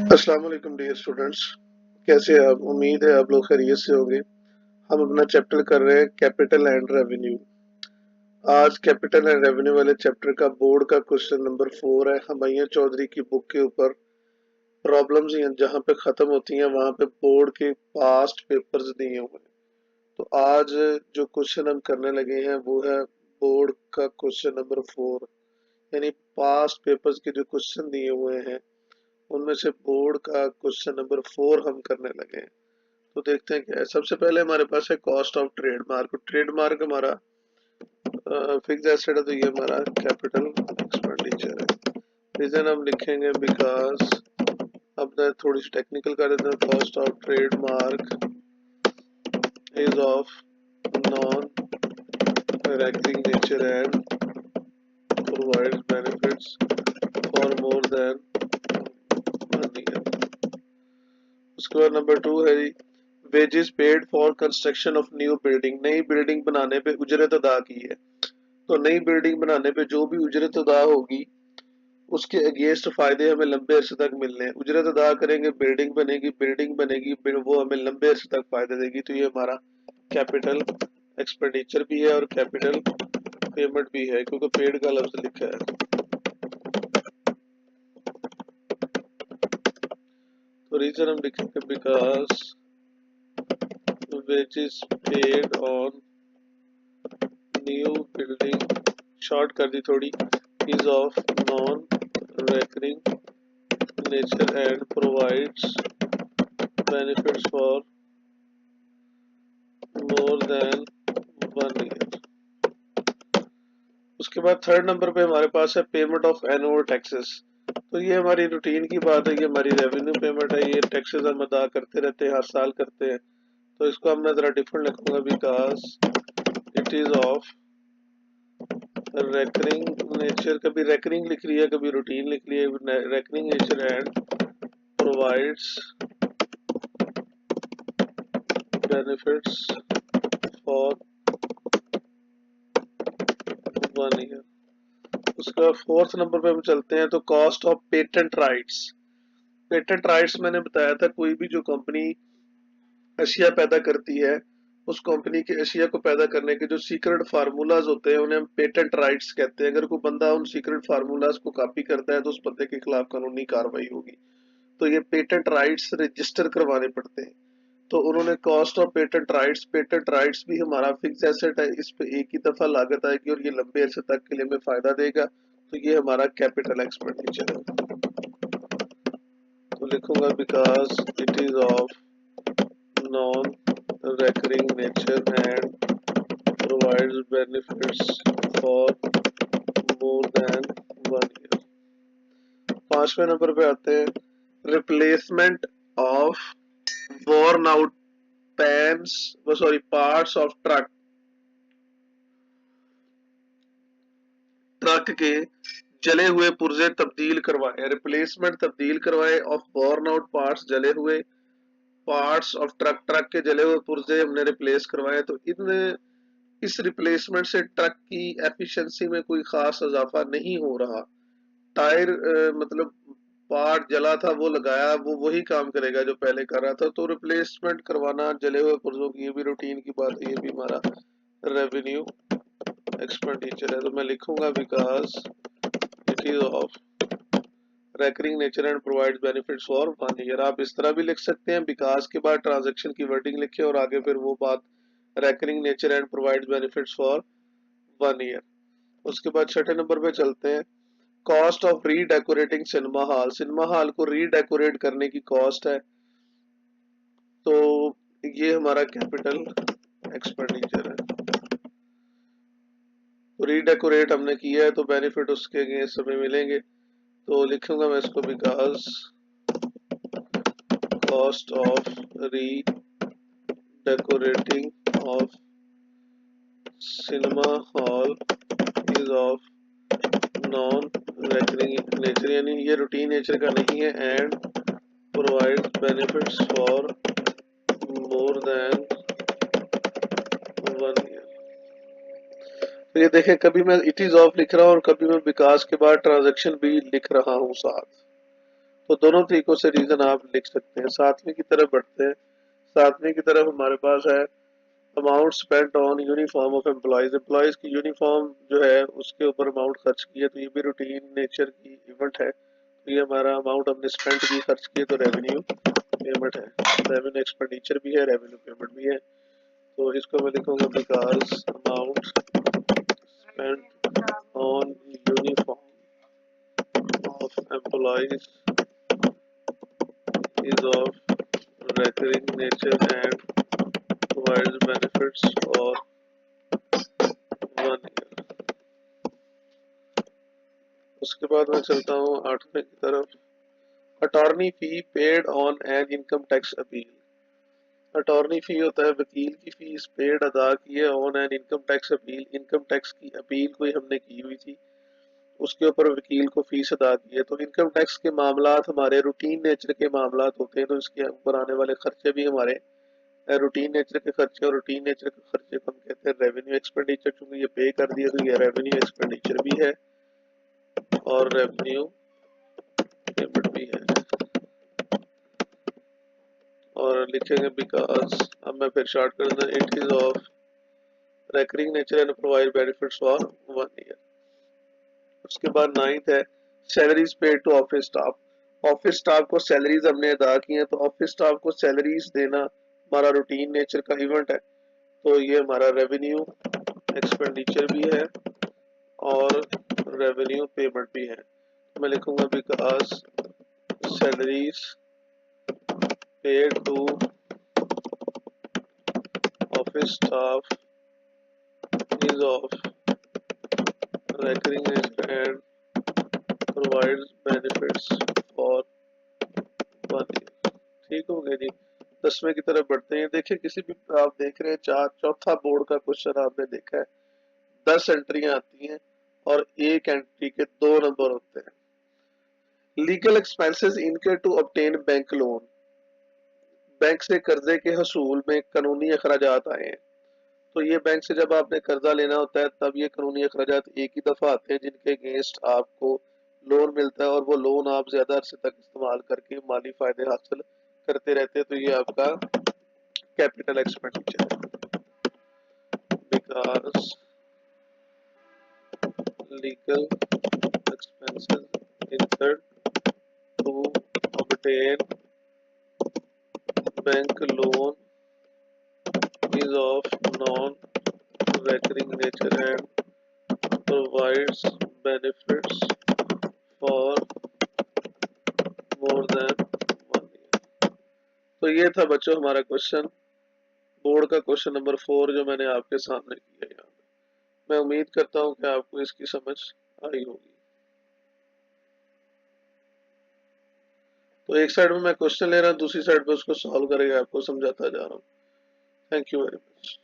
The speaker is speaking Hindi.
अस्सलाम वालेकुम डियर स्टूडेंट्स। कैसे हैं आप? उम्मीद है आप लोग खैरियत से होंगे। हम अपना चैप्टर कर रहे हैं कैपिटल एंड रेवेन्यू। आज कैपिटल एंड रेवेन्यू वाले चैप्टर का बोर्ड का क्वेश्चन नंबर 4 है। हुमायूं चौधरी की बुक के ऊपर प्रॉब्लम्स जहाँ पे ख़त्म होती हैं वहाँ पे बोर्ड के पास्ट पेपर्स दिए हुए हैं। तो आज जो क्वेश्चन हम करने लगे हैं वो है बोर्ड का क्वेश्चन नंबर 4, यानी पास्ट पेपर्स के जो क्वेश्चन दिए हुए हैं उनमें से बोर्ड का क्वेश्चन नंबर 4 हम करने लगे हैं। तो देखते हैं क्या है। सबसे पहले हमारे पास है कॉस्ट ऑफ ट्रेडमार्क। ट्रेडमार्क हमारा फिक्स एसेट है, तो ये हमारा कैपिटल एक्सपेंडिचर है। रीजन हम लिखेंगे बिकॉज, अब थोड़ी सी टेक्निकल कर देते हैं। Cost of trademark is of non recurring nature and provides benefits for more than 1 year। उसके बाद नंबर 2 है wages paid for construction of new building. नई बिल्डिंग बनाने पे उजरत अदा की है, तो नई बिल्डिंग बनाने पे जो भी उजरत अदा होगी उसके अगेंस्ट फायदे हमें लंबे अरसे तक मिलने हैं। उजरत अदा करेंगे, बिल्डिंग बनेगी, वो हमें लंबे अरसे तक फायदा देगी। तो ये हमारा कैपिटल एक्सपेंडिचर भी है और कैपिटल पेमेंट भी है, क्योंकि पेड का लफ्ज लिखा है। तो रीजन हम लिखेंगे because wages paid on new building, short कर दी थोड़ी, is of non recurring nature and provides benefits for more than 1 year। उसके बाद थर्ड नंबर पे हमारे पास है पेमेंट ऑफ एनुअल टैक्सेस। तो ये हमारी रूटीन की बात है, ये हमारी रेवेन्यू पेमेंट है। ये टैक्सेस हम अदा करते रहते हैं, हर साल करते हैं। तो इसको हम मैं जरा डिफरेंट लिखूंगा because it is of recurring nature. कभी रेकरिंग लिख रही है, कभी रूटीन लिख रही है। Recurring nature and provides benefits for 1 year। उसका फोर्थ नंबर पे हम चलते हैं। तो cost of patent rights. Patent rights मैंने बताया था, कोई भी जो कंपनी अशिया पैदा करती है, उस कंपनी के अशिया को पैदा करने के जो सीक्रेट फार्मूलाज होते हैं उन्हें हम पेटेंट राइट्स कहते हैं। अगर कोई बंदा उन सीक्रेट फार्मूलाज को कॉपी करता है तो उस बंदे के खिलाफ कानूनी कार्रवाई होगी। तो ये पेटेंट राइट्स रजिस्टर करवाने पड़ते हैं। तो उन्होंने कॉस्ट ऑफ पेटेंट राइट्स भी हमारा फिक्स एसेट है, इस पे एक ही दफा लागत आएगी और ये लंबे अरसे तक के लिए हमें फायदा देगा। तो ये हमारा कैपिटल एक्सपेंडिचर है। तो लिखूंगा because it is of non recurring nature and provides benefits for more than 1 year। पांचवें नंबर पे आते हैं replacement of worn out pans, sorry parts of truck. Truck के जले हुए पुर्जे तब्दील करवाए, रिप्लेसमेंट तब्दील करवाए ऑफ worn आउट पार्ट्स, जले हुए पार्ट्स ऑफ ट्रक। ट्रक के जले हुए पुर्जे हमने रिप्लेस करवाए। तो इस रिप्लेसमेंट से ट्रक की एफिशिएंसी में कोई खास इजाफा नहीं हो रहा। टायर मतलब पार्ट जला था वो लगाया, वो वही काम करेगा जो पहले कर रहा था। तो रिप्लेसमेंट करवाना जले हुए पुर्जों की, ये भी रूटीन की बात है, ये भी हमारा रेवेन्यू एक्सपेंडिचर है। तो मैं लिखूंगा because it is of recurring nature and provides benefits for 1 year। आप इस तरह भी लिख सकते हैं, बिकॉज के बाद ट्रांजैक्शन की वर्डिंग लिखे और आगे फिर वो बात recurring nature and provides benefits for 1 year। उसके बाद छठे नंबर पे चलते हैं। Cost of redecorating cinema hall. Cinema hall को रीडेकोरेट करने की कॉस्ट है, तो ये हमारा कैपिटल एक्सपेंडिचर है। तो रीडेकोरेट हमने किया है तो बेनिफिट उसके अगेंस्ट हमें मिलेंगे। तो लिखूंगा मैं इसको because cost of redecorating of cinema hall is of non recurring nature, यानी ये रूटीन नेचर का नहीं है, and provide benefits for more than 1 year। तो ये देखें, कभी मैं इट इज ऑफ लिख रहा हूँ और कभी मैं विकास के बाद ट्रांजैक्शन भी लिख रहा हूँ साथ। तो दोनों तरीकों से रीजन आप लिख सकते हैं। सातवीं की तरफ बढ़ते हैं। सातवीं की तरफ हमारे पास है amount spent on uniform of employees. Employees की यूनिफॉर्म जो है उसके ऊपर अमाउंट खर्च की है, तो ये भी रूटीन नेचर की इवेंट है। तो ये हमारा अमाउंट हमने स्पेंड की, खर्च किए, तो रेवेन्यू पेमेंट है। रेवेन्यू एक्सपेंडिचर भी है, रेवेन्यू पेमेंट भी है। तो इसको मैं लिखूंगा because amount spent on uniform of employees is of recurring nature and provides benefits for 1 year। उसके बाद मैं चलता हूँ 8वें की तरफ। Attorney fee paid on an income tax appeal. Attorney fee होता है वकील की फीस, पेड अदा की है on an income tax appeal. Income tax की अपील कोई हमने की हुई थी, उसके ऊपर वकील को फीस अदा की है। तो इनकम टैक्स के मामलात हमारे रूटीन नेचर के मामलात होते हैं, तो इसके ऊपर आने वाले खर्चे भी हमारे रूटीन नेचर के खर्चे, और रूटीन नेचर के खर्चे को हम कहते हैं रेवेन्यू एक्सपेंडिचर। चूंकि ये पे कर दिया तो ये रेवेन्यू एक्सपेंडिचर भी है और रेवेन्यू पेमेंट भी है। और लिखेंगे बिकॉज, अब मैं फिर शॉर्ट कर दूं, it is of recurring nature and provide benefits for 1 year. उसके बाद 9th है salaries paid to office staff. Office staff को सैलरीज हमने अदा की है, तो ऑफिस स्टाफ को सैलरीज देना हमारा रूटीन नेचर का इवेंट है, तो ये हमारा रेवेन्यू एक्सपेंडिचर भी है और रेवेन्यू पेमेंट भी है। मैं लिखूंगा because salaries paid to office staff is of recurring nature and provides benefits for 1 year। ठीक हो गया जी। 10वें की तरफ बढ़ते हैं। देखिए किसी भी आप देख रहे हैं चौथा बोर्ड का क्वेश्चन आपने देखा है, 10 एंट्रियां आती हैं और एक एंट्री के 2 नंबर होते हैं। लीगल एक्सपेंसेस इनके to obtain bank loan. Bank से कर्जे के हसूल में कानूनी अखराजात आए हैं। तो ये बैंक से जब आपने कर्जा लेना होता है तब ये कानूनी अखराजात एक ही दफा आते हैं जिनके अगेंस्ट आपको लोन मिलता है, और वो लोन आप ज्यादा अरसे तक इस्तेमाल करके माली फायदे हासिल करते रहते हैं। तो ये आपका कैपिटल एक्सपेंडिचर है। Because legal expenses incurred to obtain bank loan is of non-recurring nature and provides benefits for more than 1 year। तो ये था बच्चों हमारा क्वेश्चन, बोर्ड का क्वेश्चन नंबर 4 जो मैंने आपके सामने किया यहाँ पे। मैं उम्मीद करता हूँ कि आपको इसकी समझ आई होगी। तो एक साइड में मैं क्वेश्चन ले रहा हूँ, दूसरी साइड पे उसको सॉल्व करके आपको समझाता जा रहा हूँ। Thank you very much.